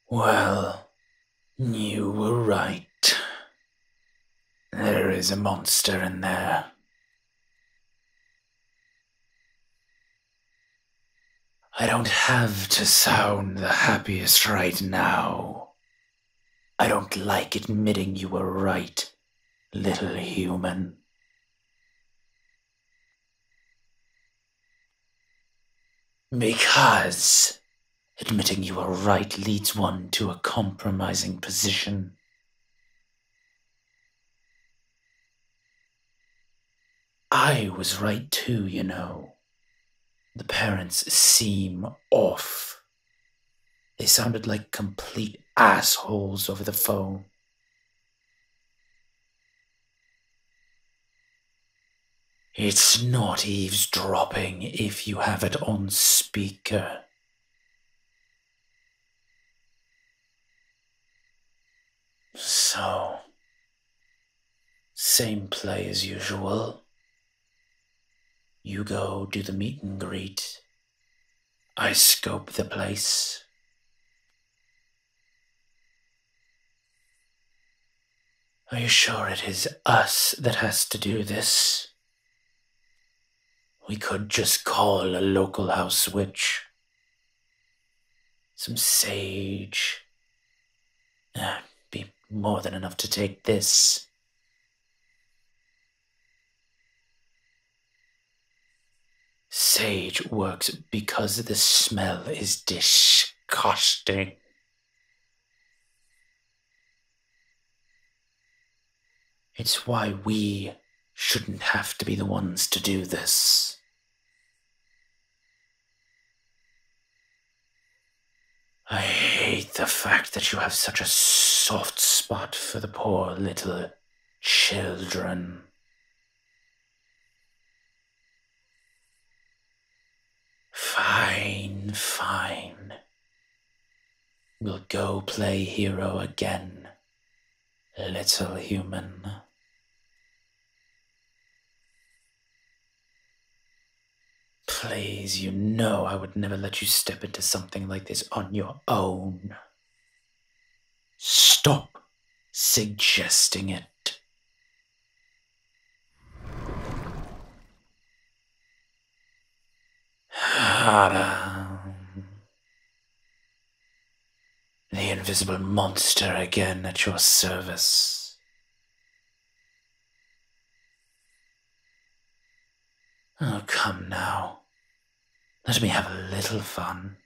Well, you were right. There is a monster in there. I don't have to sound the happiest right now. I don't like admitting you were right, little human. Because admitting you were right leads one to a compromising position. I was right too, you know. The parents seem off. They sounded like complete assholes over the phone. It's not eavesdropping if you have it on speaker. So, same play as usual. You go do the meet and greet. I scope the place. Are you sure it is us that has to do this? We could just call a local house witch. Some sage. Be more than enough to take this. Sage works because the smell is disgusting. It's why we shouldn't have to be the ones to do this. I hate the fact that you have such a soft spot for the poor little children. Fine. We'll go play hero again, little human. Please, you know I would never let you step into something like this on your own. Stop suggesting it. The invisible monster again at your service. Oh, come now. Let me have a little fun.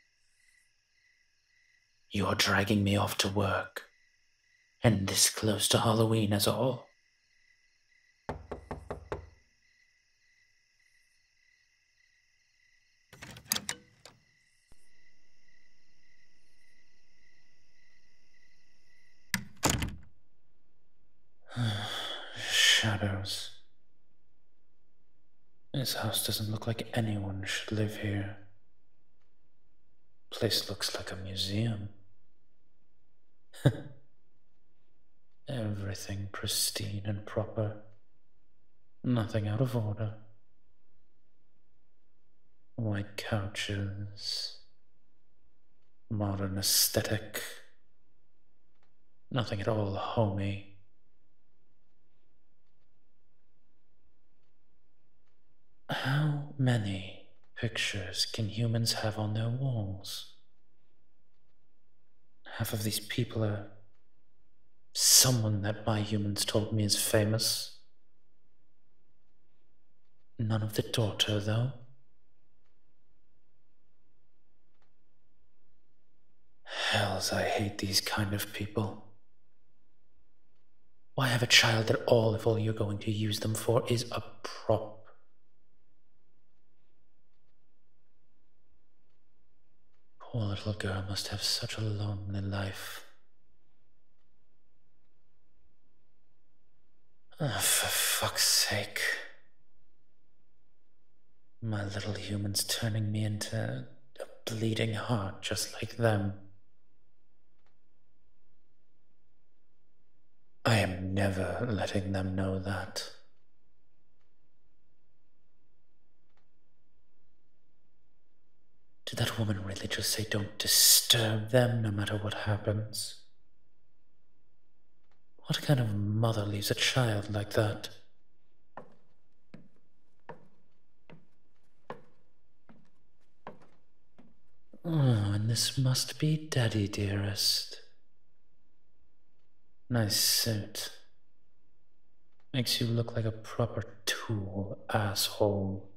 You're dragging me off to work, and this close to Halloween is all. Shadows. This house doesn't look like anyone should live here. Place looks like a museum. Everything pristine and proper. Nothing out of order. White couches. Modern aesthetic. Nothing at all homey. How many pictures can humans have on their walls? Half of these people are someone that my humans told me is famous. None of the daughter, though. Hells, I hate these kind of people. Why have a child at all if all you're going to use them for is a prop? Poor little girl must have such a lonely life. Oh, for fuck's sake. My little human's turning me into a bleeding heart just like them. I am never letting them know that. Did that woman really just say don't disturb them no matter what happens? What kind of mother leaves a child like that? Oh, and this must be Daddy, dearest. Nice suit. Makes you look like a proper tool, asshole.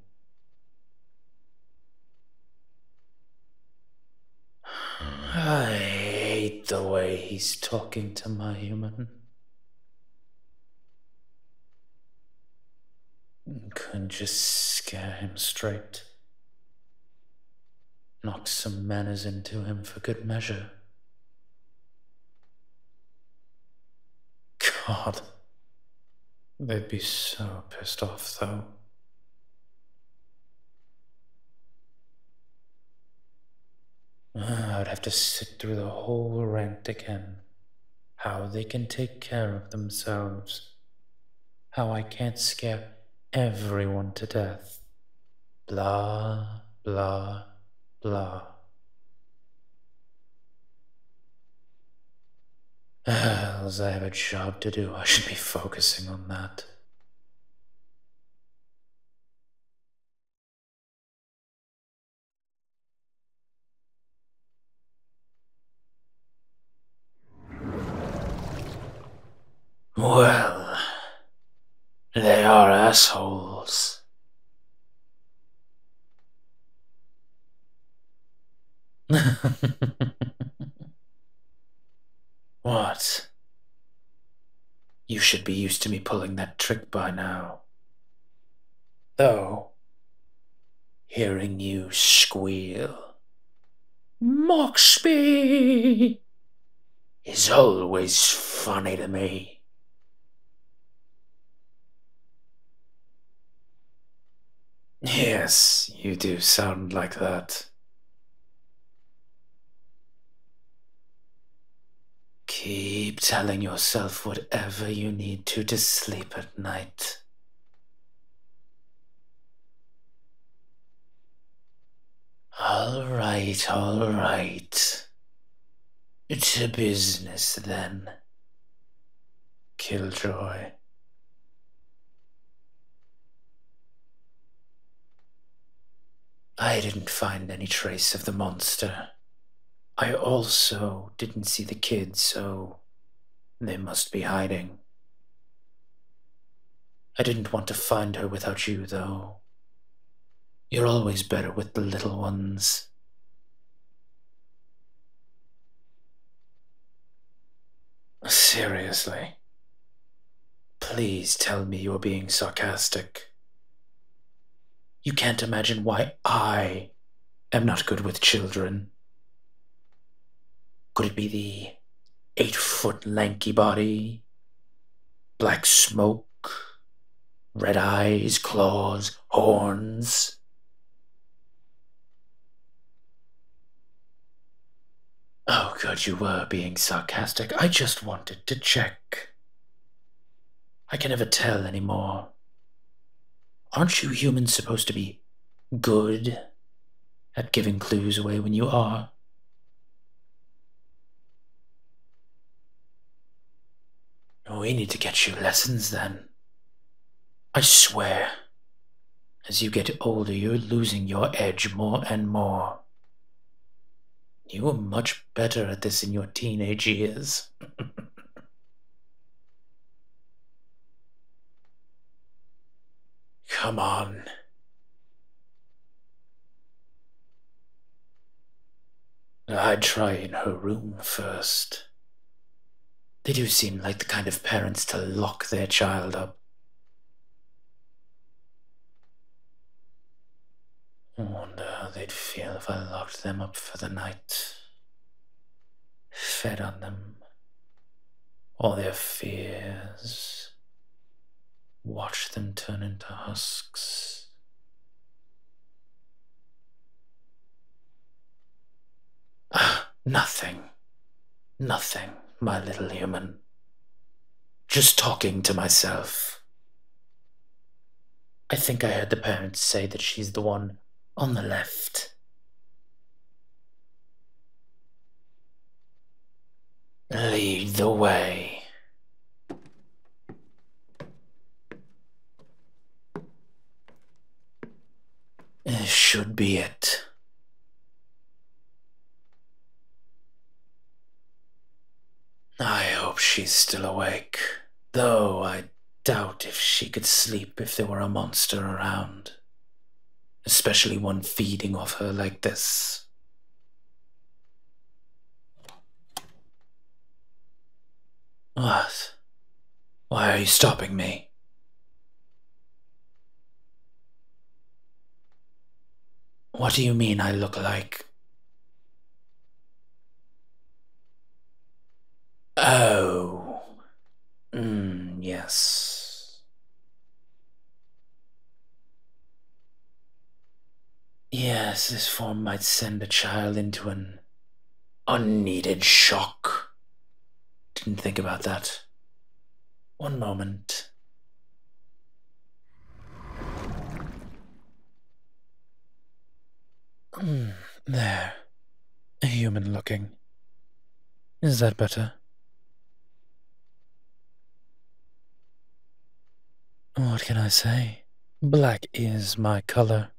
I hate the way he's talking to my human. Couldn't just scare him straight. Knock some manners into him for good measure. God, they'd be so pissed off, though. I'd have to sit through the whole rant again. How they can take care of themselves. How I can't scare everyone to death. Blah, blah, blah. As I have a job to do, I should be focusing on that. Well, they are assholes. What? You should be used to me pulling that trick by now. Though, hearing you squeal, Mox me, is always funny to me. Yes, you do sound like that. Keep telling yourself whatever you need to sleep at night. All right, all right. To business then, Killjoy. I didn't find any trace of the monster. I also didn't see the kids, so they must be hiding. I didn't want to find her without you, though. You're always better with the little ones. Seriously. Please tell me you're being sarcastic. You can't imagine why I am not good with children. Could it be the 8-foot lanky body? Black smoke? Red eyes, claws, horns? Oh, good, you were being sarcastic. I just wanted to check. I can never tell anymore. Aren't you humans supposed to be good at giving clues away when you are? We need to get you lessons then. I swear, as you get older, you're losing your edge more and more. You were much better at this in your teenage years. Come on. I'd try in her room first. They do seem like the kind of parents to lock their child up. I wonder how they'd feel if I locked them up for the night. Fed on them. All their fears. Watch them turn into husks. Nothing. Nothing, my little human. Just talking to myself. I think I heard the parents say that she's the one on the left. Lead the way. This should be it. I hope she's still awake, though I doubt if she could sleep if there were a monster around, especially one feeding off her like this. What? Why are you stopping me? What do you mean I look like? Oh. Yes. Yes, this form might send a child into an unneeded shock. Didn't think about that. One moment. There. Human looking. Is that better? What can I say? Black is my color.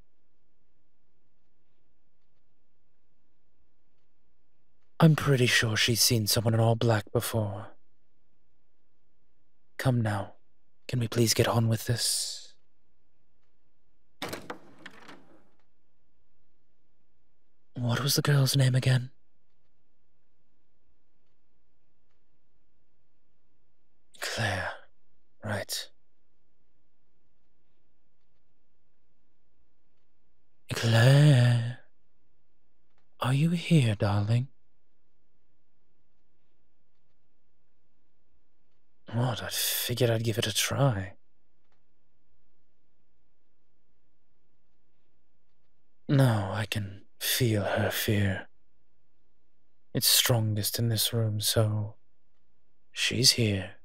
I'm pretty sure she's seen someone in all black before. Come now. Can we please get on with this? What was the girl's name again? Claire. Right. Claire. Are you here, darling? What? I figured I'd give it a try. No, I can feel her fear. It's strongest in this room, so she's here.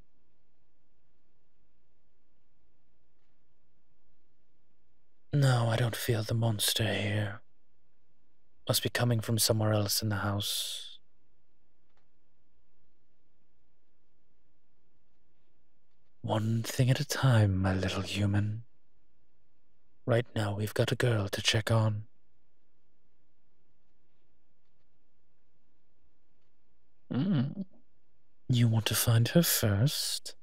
No, I don't feel the monster here. Must be coming from somewhere else in the house. One thing at a time, my little human. Right now we've got a girl to check on. You want to find her first?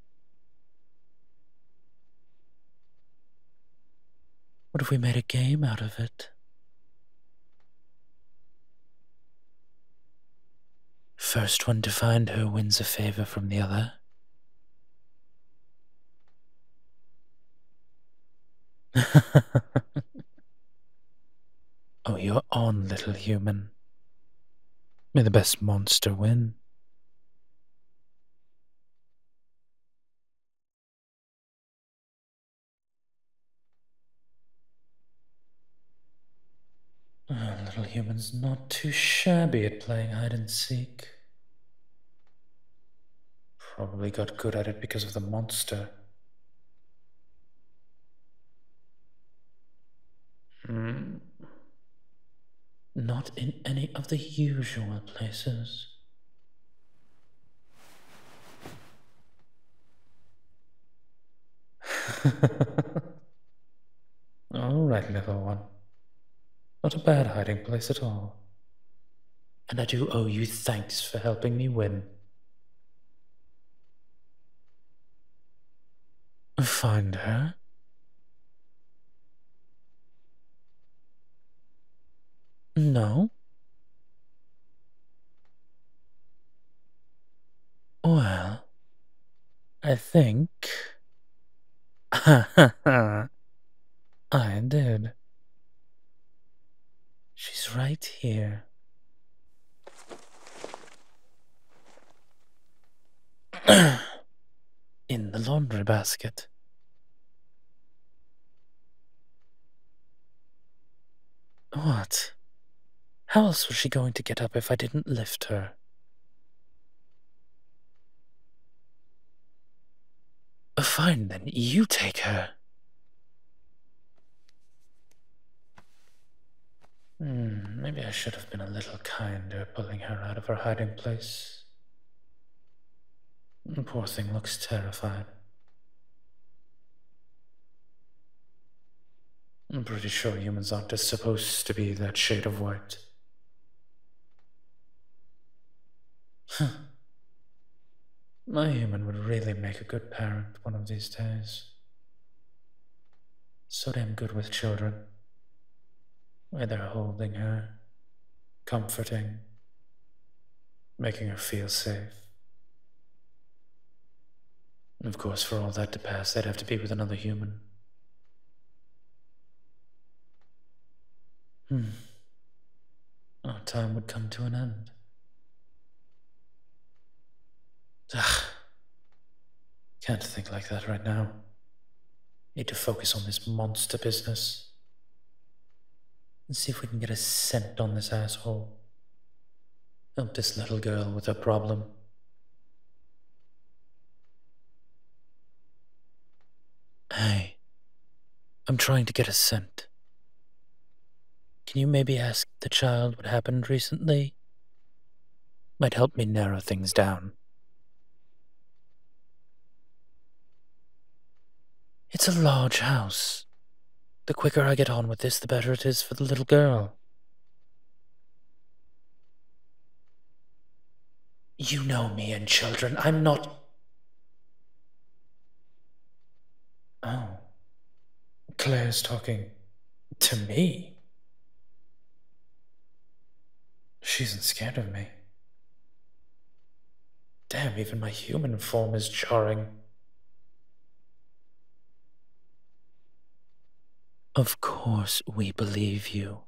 What if we made a game out of it? First one to find her wins a favor from the other. Oh, you're on, little human. May the best monster win. Little human's not too shabby at playing hide and seek. Probably got good at it because of the monster. Not in any of the usual places. All right, little one. Not a bad hiding place at all. And I do owe you thanks for helping me win. Find her? No? Well, I think... I did. She's right here. In the laundry basket. What? How else was she going to get up if I didn't lift her? Fine then, you take her. Maybe I should have been a little kinder pulling her out of her hiding place. The poor thing looks terrified. I'm pretty sure humans aren't just supposed to be that shade of white. Huh. My human would really make a good parent one of these days. So damn good with children. Either holding her, comforting, making her feel safe. And of course, for all that to pass, they'd have to be with another human. Our time would come to an end. Ugh. Can't think like that right now. Need to focus on this monster business. And see if we can get a scent on this asshole. Help this little girl with her problem. Hey, I'm trying to get a scent. Can you maybe ask the child what happened recently? Might help me narrow things down. It's a large house. The quicker I get on with this, the better it is for the little girl. You know me and children. I'm not... Oh. Claire's talking to me. She isn't scared of me. Damn, even my human form is jarring. Of course we believe you.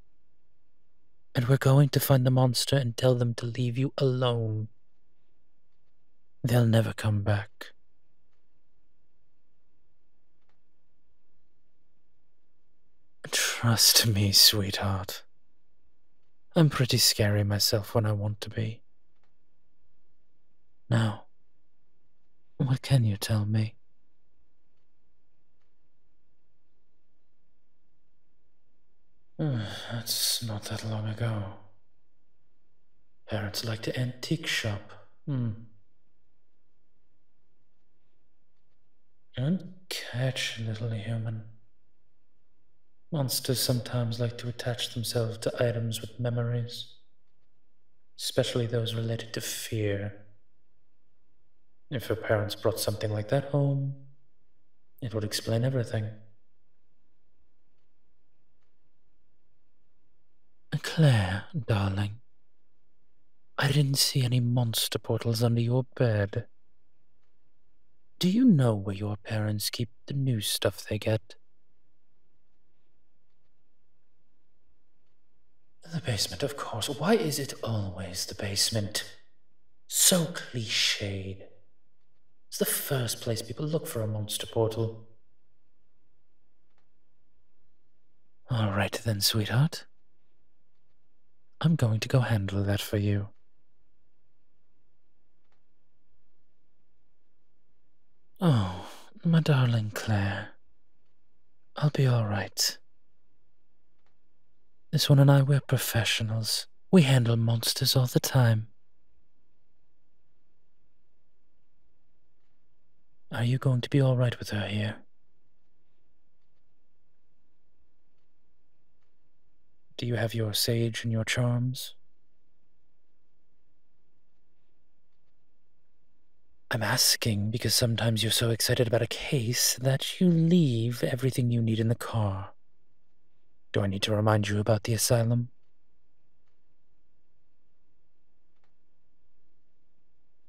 And we're going to find the monster and tell them to leave you alone. They'll never come back. Trust me, sweetheart. I'm pretty scary myself when I want to be. Now, what can you tell me? That's not that long ago. Parents like to antique shop. Don't catch, little human. Monsters sometimes like to attach themselves to items with memories, especially those related to fear. If her parents brought something like that home, it would explain everything. Claire, darling, I didn't see any monster portals under your bed. Do you know where your parents keep the new stuff they get? The basement, of course. Why is it always the basement? So cliched. It's the first place people look for a monster portal. All right then, sweetheart. I'm going to go handle that for you. Oh, my darling Claire. I'll be all right. This one and I, we're professionals. We handle monsters all the time. Are you going to be all right with her here? Do you have your sage and your charms? I'm asking because sometimes you're so excited about a case that you leave everything you need in the car. Do I need to remind you about the asylum?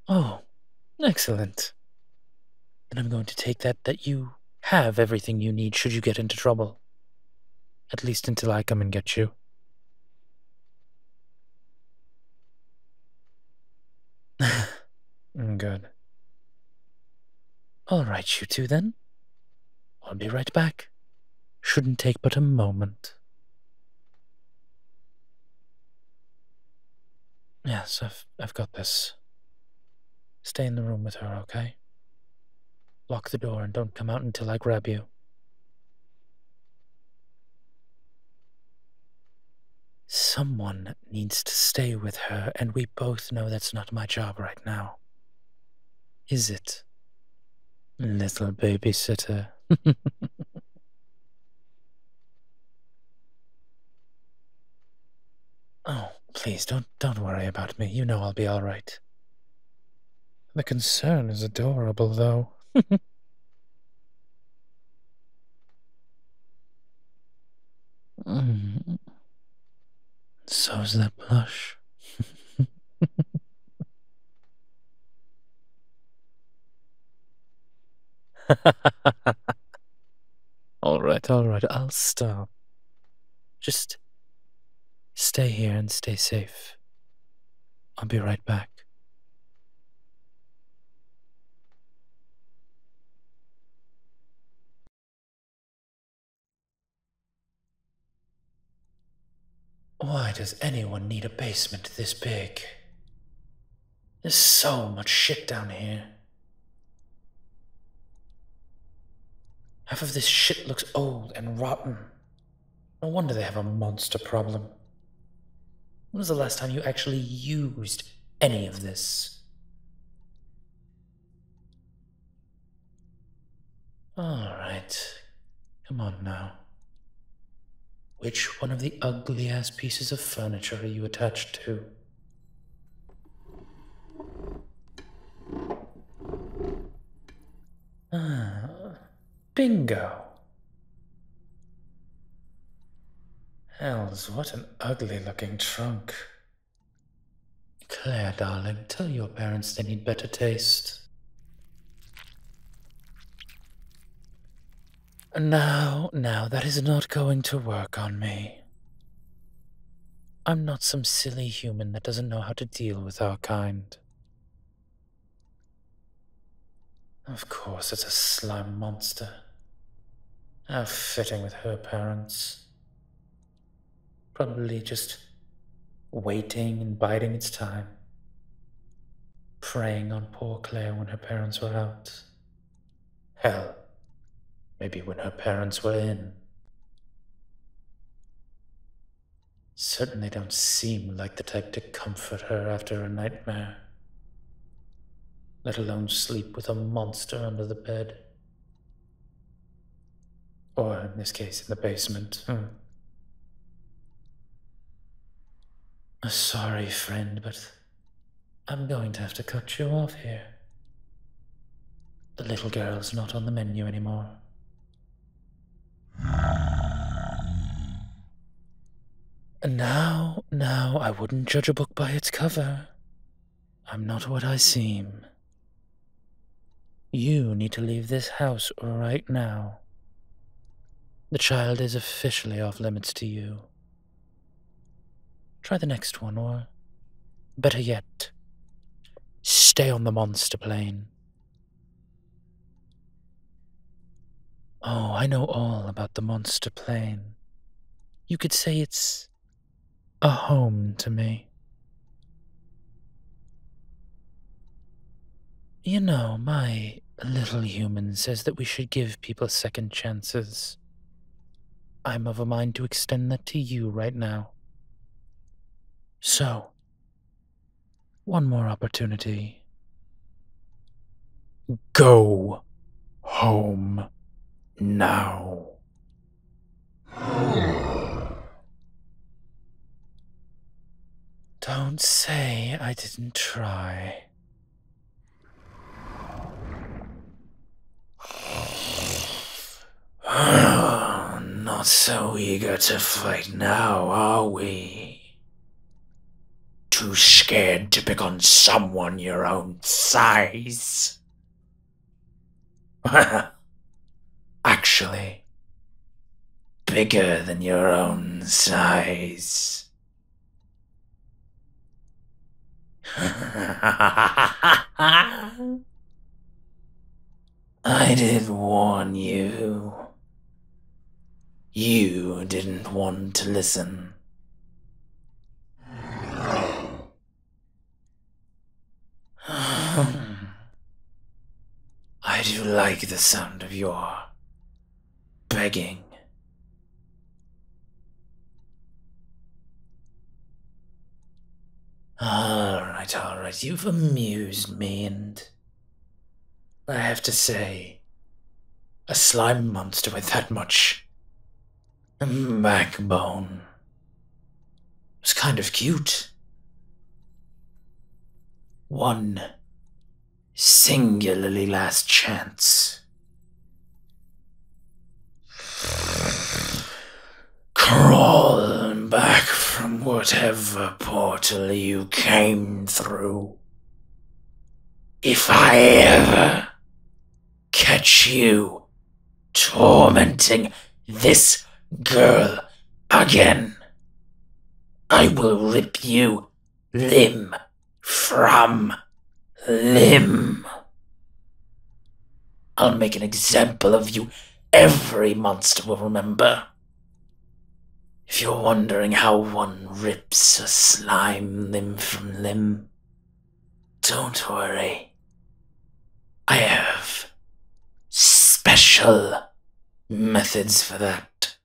Oh, excellent. Then I'm going to take that you have everything you need should you get into trouble. At least until I come and get you. Good. All right, you two then. I'll be right back. Shouldn't take but a moment. Yes, I've got this. Stay in the room with her, okay? Lock the door and don't come out until I grab you. Someone needs to stay with her, and we both know that's not my job right now. is it, little babysitter? Oh, please don't worry about me. You know I'll be all right. The concern is adorable, though. Mm. So's that blush. All right, I'll stop. Just stay here and stay safe. I'll be right back. Why does anyone need a basement this big? There's so much shit down here. Half of this shit looks old and rotten. No wonder they have a monster problem. When was the last time you actually used any of this? Alright. Come on now. Which one of the ugly-ass pieces of furniture are you attached to? Bingo! Hells, what an ugly-looking trunk. Claire, darling, tell your parents they need better taste. Now, that is not going to work on me. I'm not some silly human that doesn't know how to deal with our kind. Of course, it's a slime monster. How fitting with her parents. Probably just waiting and biding its time. Preying on poor Claire when her parents were out. Hell, maybe when her parents were in. Certainly don't seem like the type to comfort her after a nightmare. Let alone sleep with a monster under the bed. Or, in this case, in the basement. Sorry, friend, but I'm going to have to cut you off here. The little girl's not on the menu anymore. Now, I wouldn't judge a book by its cover. I'm not what I seem. You need to leave this house right now. The child is officially off limits to you. Try the next one, or better yet, stay on the monster plane. Oh, I know all about the monster plane. You could say it's a home to me. You know, my little human says that we should give people second chances. I'm of a mind to extend that to you right now. So, one more opportunity. Go home now. Don't say I didn't try. Not so eager to fight now, are we? Too scared to pick on someone your own size? Actually, bigger than your own size. I did warn you. You didn't want to listen. I do like the sound of your begging. All right, you've amused me, and I have to say, a slime monster with that much backbone was kind of cute. One singularly last chance. Crawl back from whatever portal you came through. If I ever catch you tormenting this girl again, I will rip you limb from limb. I'll make an example of you every monster will remember. If you're wondering how one rips a slime limb from limb, don't worry. I have special methods for that.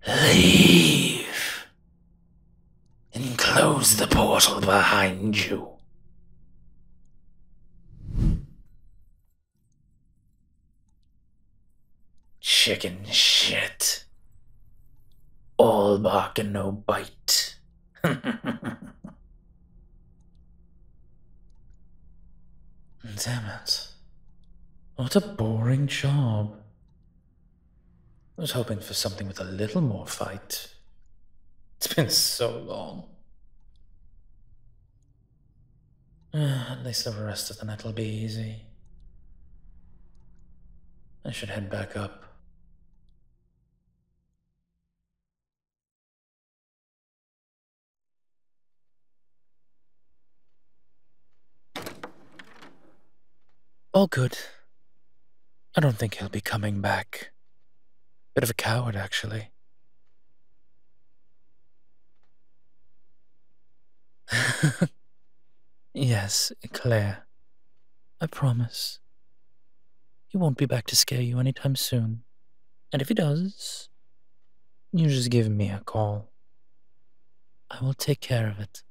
Leave and close the portal behind you. Chicken shit. All bark and no bite. Damn it. What a boring job. I was hoping for something with a little more fight. It's been so long. At least the rest of the night will be easy. I should head back up. All good. I don't think he'll be coming back. Bit of a coward, actually. Yes, Claire. I promise. He won't be back to scare you anytime soon. And if he does, you just give me a call. I will take care of it.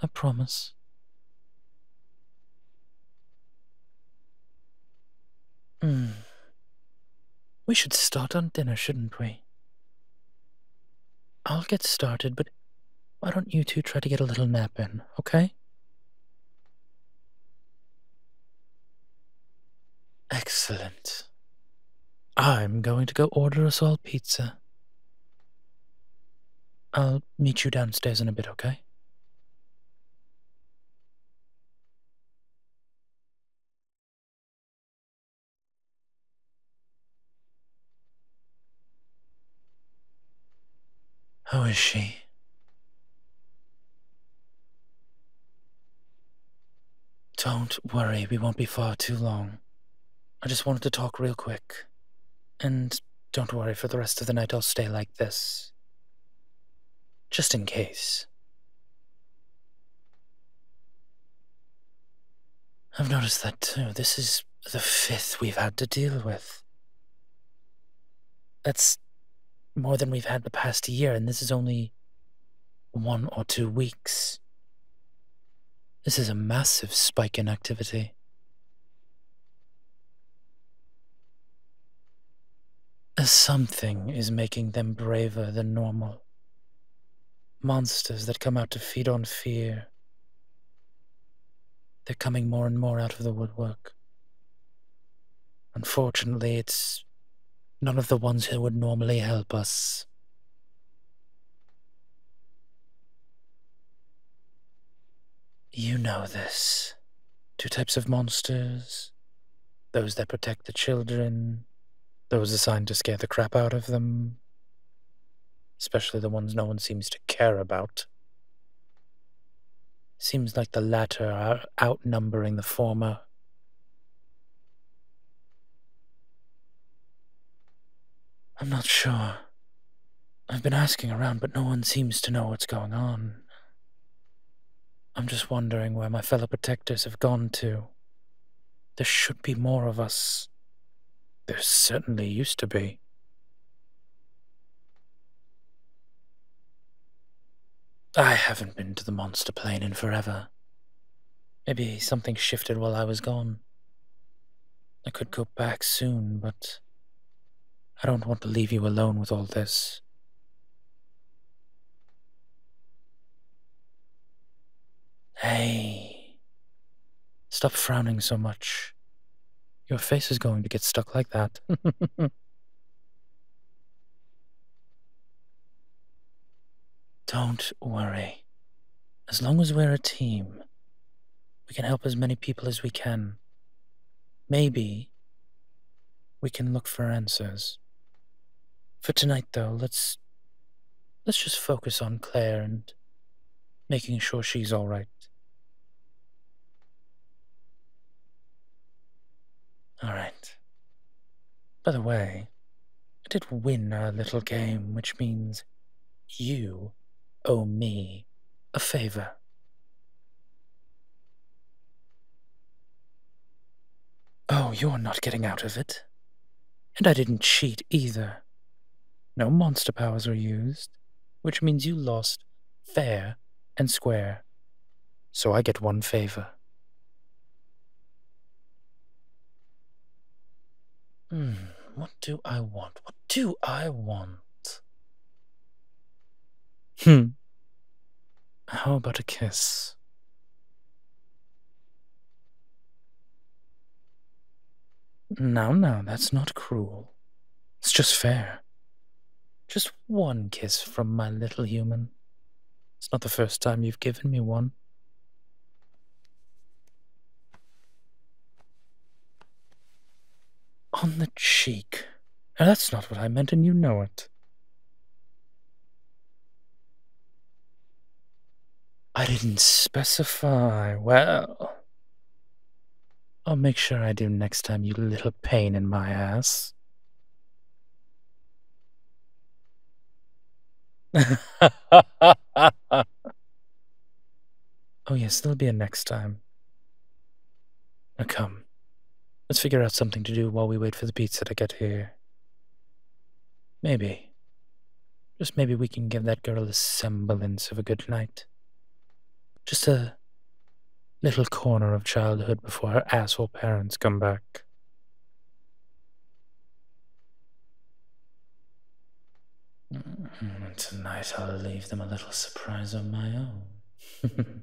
I promise. We should start on dinner, shouldn't we? I'll get started, but why don't you two try to get a little nap in, okay? Excellent. I'm going to go order us all pizza. I'll meet you downstairs in a bit, okay? How is she? Don't worry, we won't be far too long. I just wanted to talk real quick. And don't worry, for the rest of the night I'll stay like this. Just in case. I've noticed that too. This is the 5th we've had to deal with. That's more than we've had the past year, and this is only 1 or 2 weeks. This is a massive spike in activity. Something is making them braver than normal. Monsters that come out to feed on fear. They're coming more and more out of the woodwork. Unfortunately, it's none of the ones who would normally help us. You know this. 2 types of monsters. Those that protect the children. Those assigned to scare the crap out of them. Especially the ones no one seems to care about. Seems like the latter are outnumbering the former. I'm not sure. I've been asking around, but no one seems to know what's going on. I'm just wondering where my fellow protectors have gone to. There should be more of us. There certainly used to be. I haven't been to the monster plane in forever. Maybe something shifted while I was gone. I could go back soon, but I don't want to leave you alone with all this. Hey, stop frowning so much. Your face is going to get stuck like that. Don't worry. As long as we're a team, we can help as many people as we can. Maybe we can look for answers. For tonight, though, let's just focus on Claire and making sure she's all right. All right. By the way, I did win our little game, which means you owe me a favor. Oh, you're not getting out of it. And I didn't cheat either. No monster powers were used, which means you lost fair and square. So I get one favor. What do I want? What do I want? How about a kiss? Now, that's not cruel. It's just fair. Just one kiss from my little human. It's not the first time you've given me one. On the cheek. Now, that's not what I meant, and you know it. I didn't specify. Well, I'll make sure I do next time, you little pain in my ass. Oh yes, there'll be a next time. Now come, let's figure out something to do while we wait for the pizza to get here. Maybe, just maybe we can give that girl a semblance of a good night. Just a little corner of childhood before her asshole parents come back. Tonight I'll leave them a little surprise of my own.